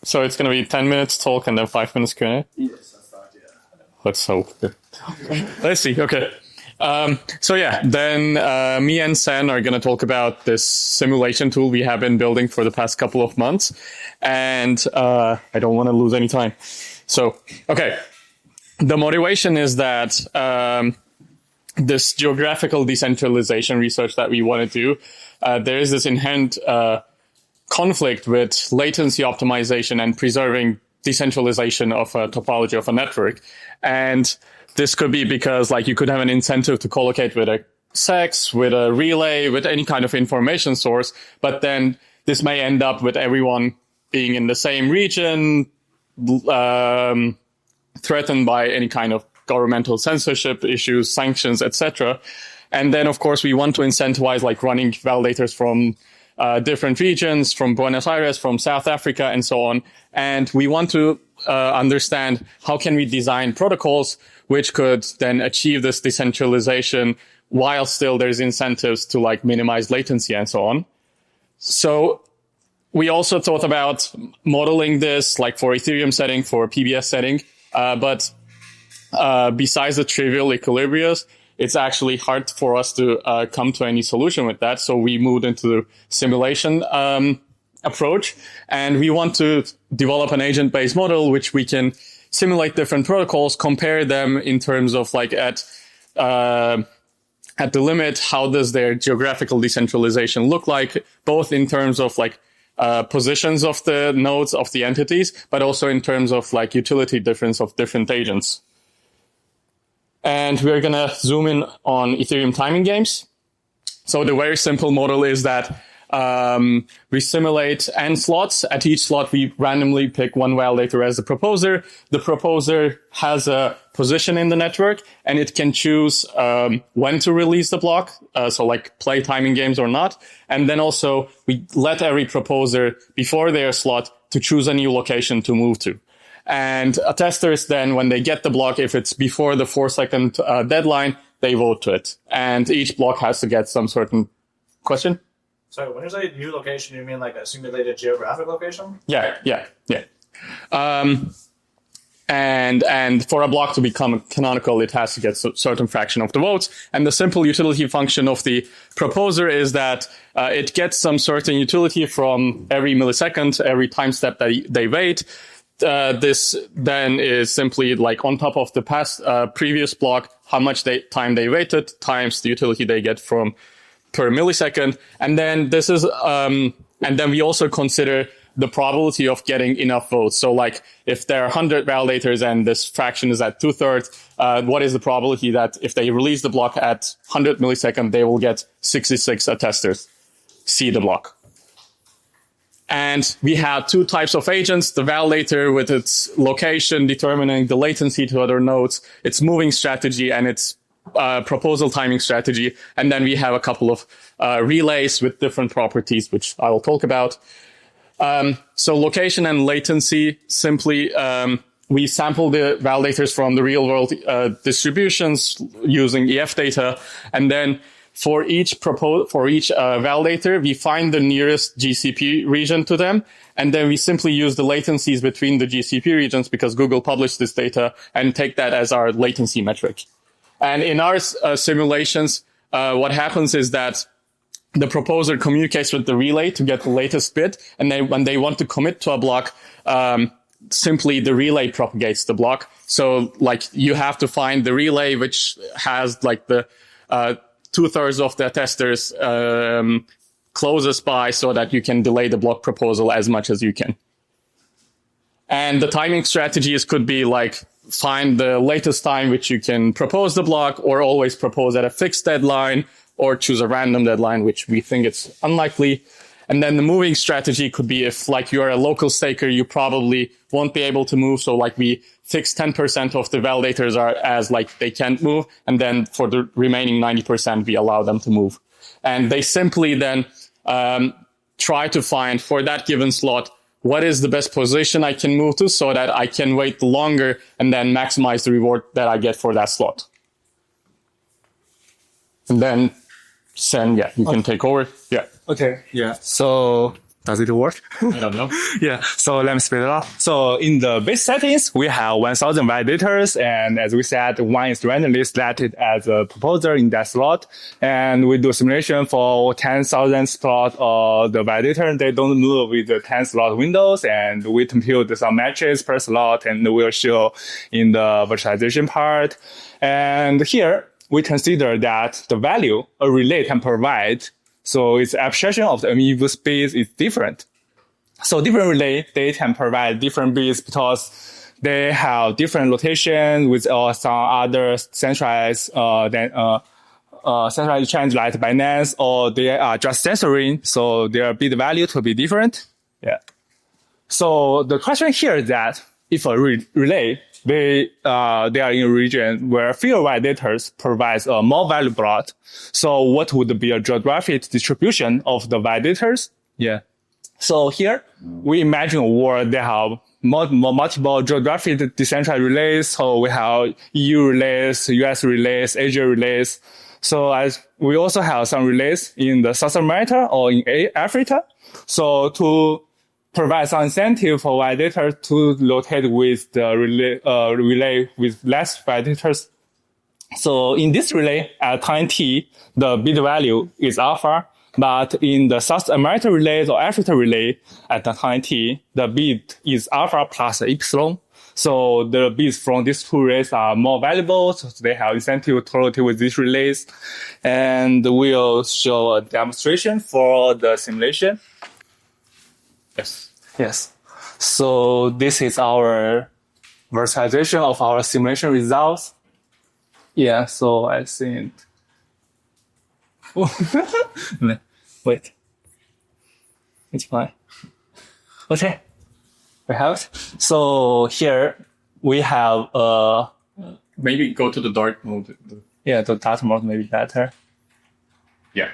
So it's going to be 10 minutes talk and then 5 minutes Q&A? Yes, that's the idea. Let's hope. Let's see. Okay. Then me and Sen are going to talk about this simulation tool we have been building for the past couple of months. And I don't want to lose any time. So, okay. The motivation is that this geographical decentralization research that we want to do, there is this inherent conflict with latency optimization and preserving decentralization of a topology of a network. And this could be because like you could have an incentive to collocate with a sex, with a relay, with any kind of information source, but then this may end up with everyone being in the same region, threatened by any kind of governmental censorship issues, sanctions, etc. And then, of course, we want to incentivize like running validators from different regions, from Buenos Aires, from South Africa, and so on. And we want to understand how can we design protocols which could then achieve this decentralization while still there's incentives to like minimize latency and so on. So we also thought about modeling this like for Ethereum setting, for PBS setting, but besides the trivial equilibriums, it's actually hard for us to come to any solution with that. So we moved into the simulation approach, and we want to develop an agent-based model which we can simulate different protocols, compare them in terms of like at the limit, how does their geographical decentralization look like, both in terms of like positions of the nodes of the entities, but also in terms of like utility difference of different agents. And we're going to zoom in on Ethereum timing games. So the very simple model is that we simulate n slots. At each slot, we randomly pick one validator as the proposer. The proposer has a position in the network, and it can choose when to release the block, so like play timing games or not. And then also, we let every proposer, before their slot, to choose a new location to move to. And testers then, when they get the block, if it's before the 4-second deadline, they vote to it. And each block has to get some certain question. So when you say new location, you mean like a simulated geographic location? Yeah. And for a block to become canonical, it has to get a certain fraction of the votes. And the simple utility function of the proposer is that it gets some certain utility from every millisecond, every time step that they wait. This then is simply like on top of the past previous block, how much time they waited times the utility they get from per millisecond. And then this is, and then we also consider the probability of getting enough votes. So like if there are 100 validators and this fraction is at 2/3, what is the probability that if they release the block at 100 milliseconds, they will get 66 attesters see the block. And we have two types of agents, the validator with its location determining the latency to other nodes, its moving strategy, and its proposal timing strategy. And then we have a couple of relays with different properties, which I will talk about. So location and latency, simply we sample the validators from the real world distributions using EF data. And then for each validator, we find the nearest GCP region to them. And then we simply use the latencies between the GCP regions because Google published this data and take that as our latency metric. And in our simulations, what happens is that the proposer communicates with the relay to get the latest bit. And then when they want to commit to a block, simply the relay propagates the block. So like you have to find the relay which has like the 2/3 of the testers closest by so that you can delay the block proposal as much as you can. And the timing strategies could be like find the latest time which you can propose the block, or always propose at a fixed deadline, or choose a random deadline, which we think it's unlikely. And then the moving strategy could be if like you're a local staker, you probably won't be able to move. So like we fix 10% of the validators are as like they can't move. And then for the remaining 90%, we allow them to move. And they simply then try to find for that given slot, what is the best position I can move to so that I can wait longer and then maximize the reward that I get for that slot. And then Sen, yeah, you can take over. Yeah. Okay. Yeah. So Does it work? I don't know. Yeah. So let me speed it up. So in the base settings, we have 1,000 validators. And as we said, one is randomly selected as a proposer in that slot. And we do simulation for 10,000 slot of the validator. They don't move with the 10 slot windows. And we compute some matches per slot, and we'll show in the virtualization part. And here we consider that the value a relay can provide, so its abstraction of the immutable space is different. So different relay, they can provide different bits because they have different location with some other centralized centralized change like Binance, or they are just censoring, so their bit value to be different. Yeah. So the question here is that if a relay, they are in a region where fewer validators provides a more value block. So what would be a geographic distribution of the validators? Yeah. So here we imagine a world that have multiple geographic decentralized relays. So we have EU relays, US relays, Asia relays. So as we also have some relays in the South America or in Africa. So to provide some incentive for validators to locate with the relay with less validators. So in this relay at time t, the bit value is alpha, but in the South American relays or Africa relay at the time t, the bit is alpha plus epsilon. So the bits from these two relays are more valuable, so they have incentive to locate with these relays. And we'll show a demonstration for the simulation. Yes. So this is our virtualization of our simulation results. Yeah, so I think. Wait. It's fine. Okay. We have it. So here we have Maybe go to the dark mode. Yeah, the dark mode may be better. Yeah.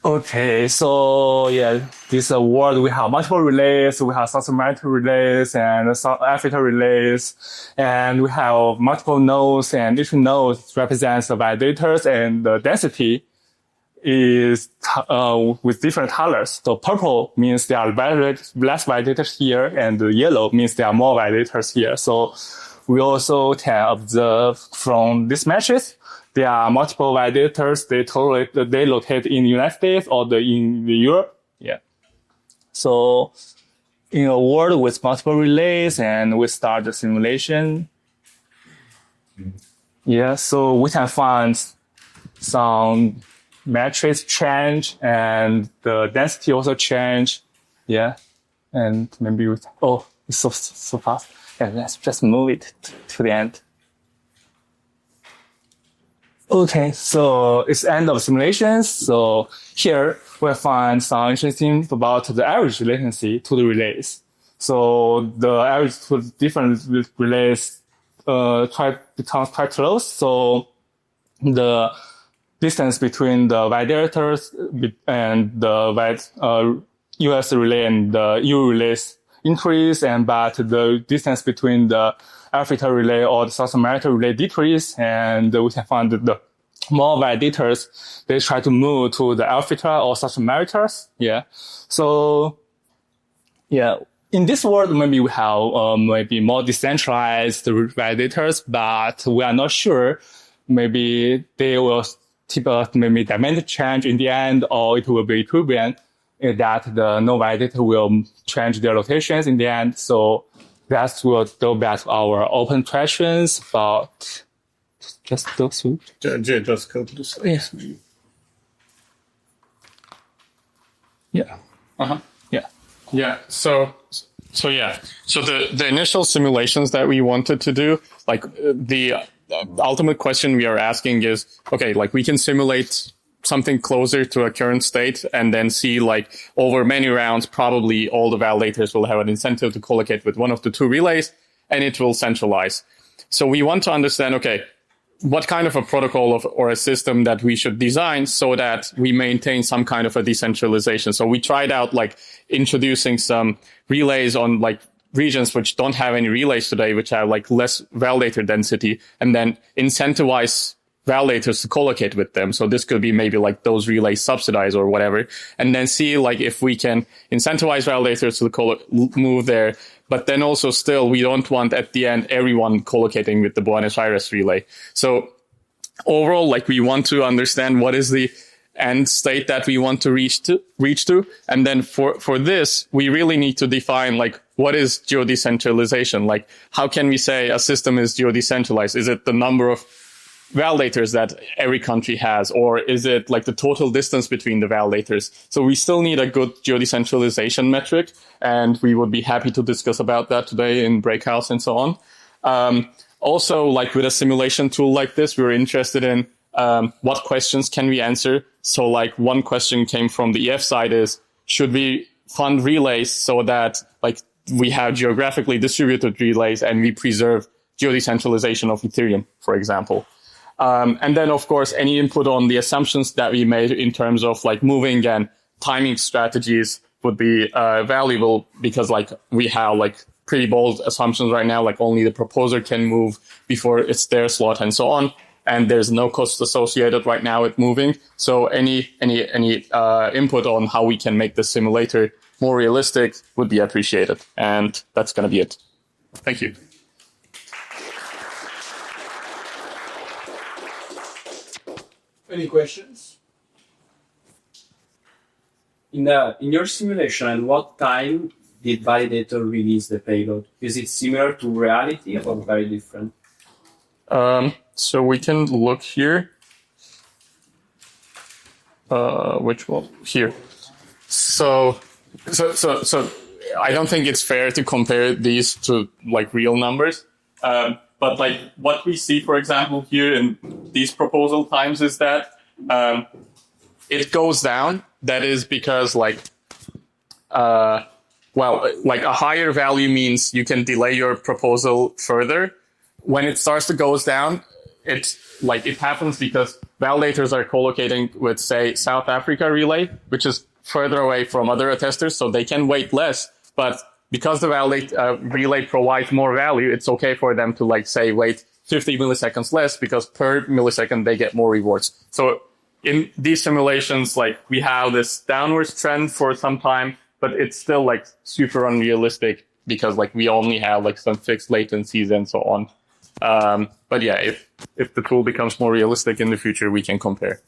Okay, so yeah, this world, we have multiple relays, we have South American relays and South Africa relays, and we have multiple nodes, and each node represents the validators, and the density is with different colors. So purple means there are less validators here, and the yellow means there are more validators here. So we also can observe from these matches, there are multiple validators. They locate in the United States or in Europe. Yeah. So in a world with multiple relays, and we start the simulation. Yeah. So we can find some matrix change, and the density also change. Yeah. And maybe it's so fast. Yeah. Let's just move it to the end. Okay, so it's end of simulations. So here we'll find some interesting about the average latency to the relays. So the average to different relays becomes quite close. So the distance between the validators and the US relay and the EU relays increase, but the distance between the Africa relay or the South America relay decrease, and we can find that the more validators, they try to move to the Africa or South Americas. Yeah. So, yeah, in this world, maybe we have maybe more decentralized validators, but we are not sure. Maybe they will maybe dimension change in the end, or it will be equivalent that the no validator will change their locations in the end. So that will go back to our open questions about just those two. Just go to the slides. Yeah. Uh-huh. Yeah. Yeah. So the initial simulations that we wanted to do, like the ultimate question we are asking is, okay, like we can simulate something closer to a current state and then see like over many rounds, probably all the validators will have an incentive to collocate with one of the two relays and it will centralize. So we want to understand, okay, what kind of a protocol or a system that we should design so that we maintain some kind of a decentralization. So we tried out like introducing some relays on like regions which don't have any relays today, which have like less validator density, and then incentivize validators to collocate with them. So this could be maybe like those relays subsidized or whatever, and then see like if we can incentivize validators to move there. But then also still, we don't want at the end everyone collocating with the Buenos Aires relay. So overall, like we want to understand what is the end state that we want to reach to. And then for this, we really need to define like what is geo-decentralization? Like how can we say a system is geo-decentralized? Is it the number of validators that every country has, or is it like the total distance between the validators? So we still need a good geo-decentralization metric, and we would be happy to discuss about that today in breakouts and so on. Also, like with a simulation tool like this, we're interested in what questions can we answer. So like one question came from the EF side is, should we fund relays so that like we have geographically distributed relays and we preserve geo-decentralization of Ethereum, for example? And then, of course, any input on the assumptions that we made in terms of like moving and timing strategies would be valuable, because like we have like pretty bold assumptions right now, like only the proposer can move before it's their slot and so on. And there's no cost associated right now with moving. So any input on how we can make the simulator more realistic would be appreciated. And that's going to be it. Thank you. Any questions? In your simulation, at what time did validator release the payload? Is it similar to reality or very different? So we can look here. Which one? Here. So I don't think it's fair to compare these to like real numbers. But like what we see, for example, here in these proposal times is that it goes down. That is because like a higher value means you can delay your proposal further. When it starts to goes down, it happens because validators are collocating with, say, South Africa relay, which is further away from other attesters, so they can wait less. But because the relay provides more value, it's okay for them to like say wait 50 milliseconds less, because per millisecond they get more rewards. So in these simulations, like we have this downwards trend for some time, but it's still like super unrealistic because like we only have like some fixed latencies and so on. But yeah, if the tool becomes more realistic in the future, we can compare.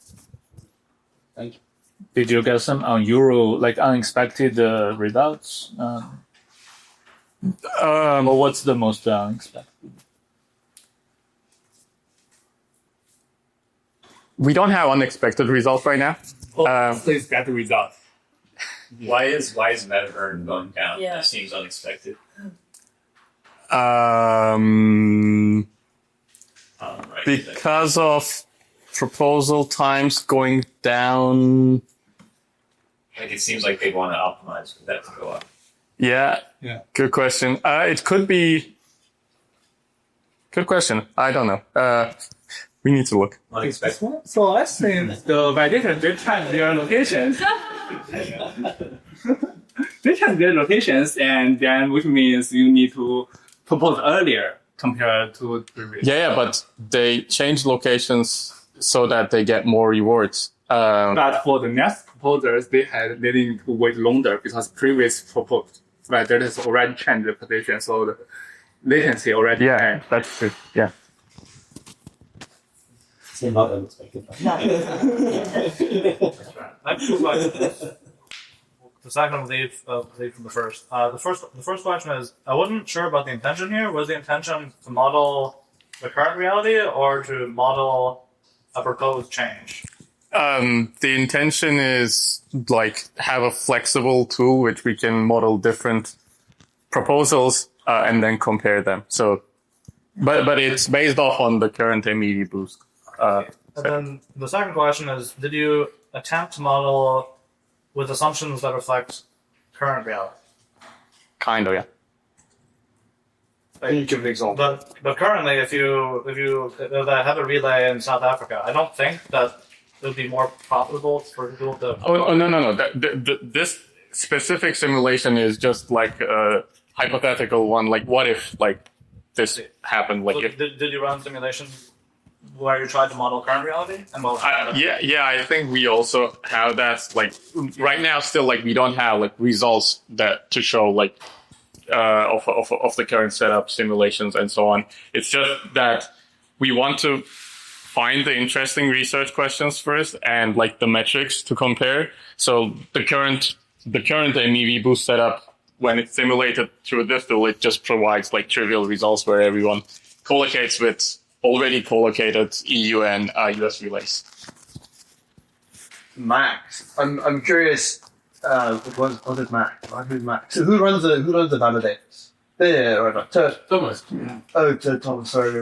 Thank you. Did you get some on Euro, like unexpected results? Or what's the most unexpected? We don't have unexpected results right now. Please get the result. Why is MetaVern going down? Yeah. That seems unexpected. Right. Because of proposal times going down. Like it seems like they want to optimize for that to go up. Yeah. Good question. It could be. Good question. I don't know. We need to look. Unexpected. So I think the validators, they change their locations. They change their locations, and then which means you need to propose earlier compared to previous. Yeah, but they change locations so that they get more rewards. But for the next proposers, they need to wait longer because previous proposed validators already changed the position, so the latency already changed. That's true. Yeah. Not unexpected. I feel like the second will lead from the first. The first question is, I wasn't sure about the intention here. Was the intention to model the current reality or to model a proposed change? The intention is like have a flexible tool which we can model different proposals and then compare them. So, but it's based off on the current MEV boost. And then the second question is, did you attempt to model with assumptions that reflect current reality? Kind of, yeah. Can you give an example? But currently, if I have a relay in South Africa, I don't think that it would be more profitable for people to. Oh no. This specific simulation is just like a hypothetical one. Like, what if like this happened? Like, So if did you run simulations where you try to model current reality? And I think we also have that. Like right now, still like we don't have like results that to show like of the current setup, simulations, and so on. It's just that we want to find the interesting research questions first and like the metrics to compare. So the current MEV boost setup, when it's simulated through this tool, it just provides like trivial results where everyone collocates with already collocated EU and US relays. Max. I'm curious. What is Max? Who's Max? So who runs the validators? Yeah, right. Thomas. Oh, Thomas. Sorry.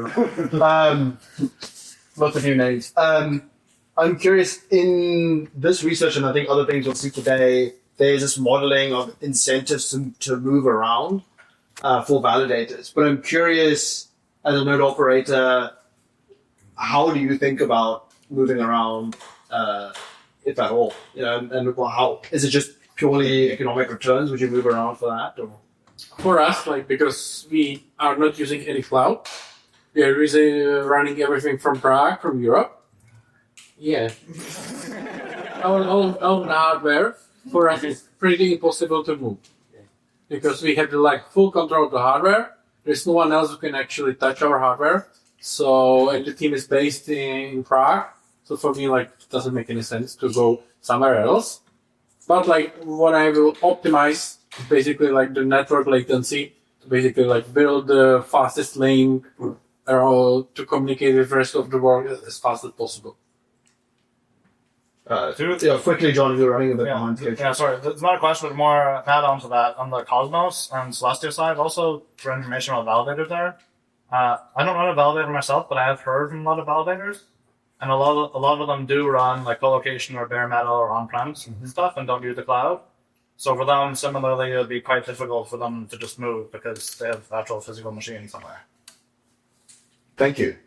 Lots of new names. I'm curious, in this research, and I think other things you'll see today, there's this modeling of incentives to move around for validators. But I'm curious, as a node operator, how do you think about moving around, if at all? You know, and how is it just purely economic returns? Would you move around for that? Or? For us, like, because we are not using any cloud, we are running everything from Prague, from Europe. Yeah. Our own hardware, for us, is pretty impossible to move. Because we have like full control of the hardware. There's no one else who can actually touch our hardware. So, and the team is based in Prague. So for me, like, it doesn't make any sense to go somewhere else. But like, what I will optimize is basically like the network latency to basically like build the fastest link to communicate with the rest of the world as fast as possible. Quickly, John, you're running a bit behind here. Yeah, sorry. It's not a question, but more an add-on to that. On the Cosmos and Celestia side, also for information about validators there. I don't run a validator myself, but I have heard from a lot of validators. And a lot of them do run like co-location or bare metal or on-premise stuff and don't use the cloud. So for them, similarly, it would be quite difficult for them to just move because they have actual physical machines somewhere. Thank you.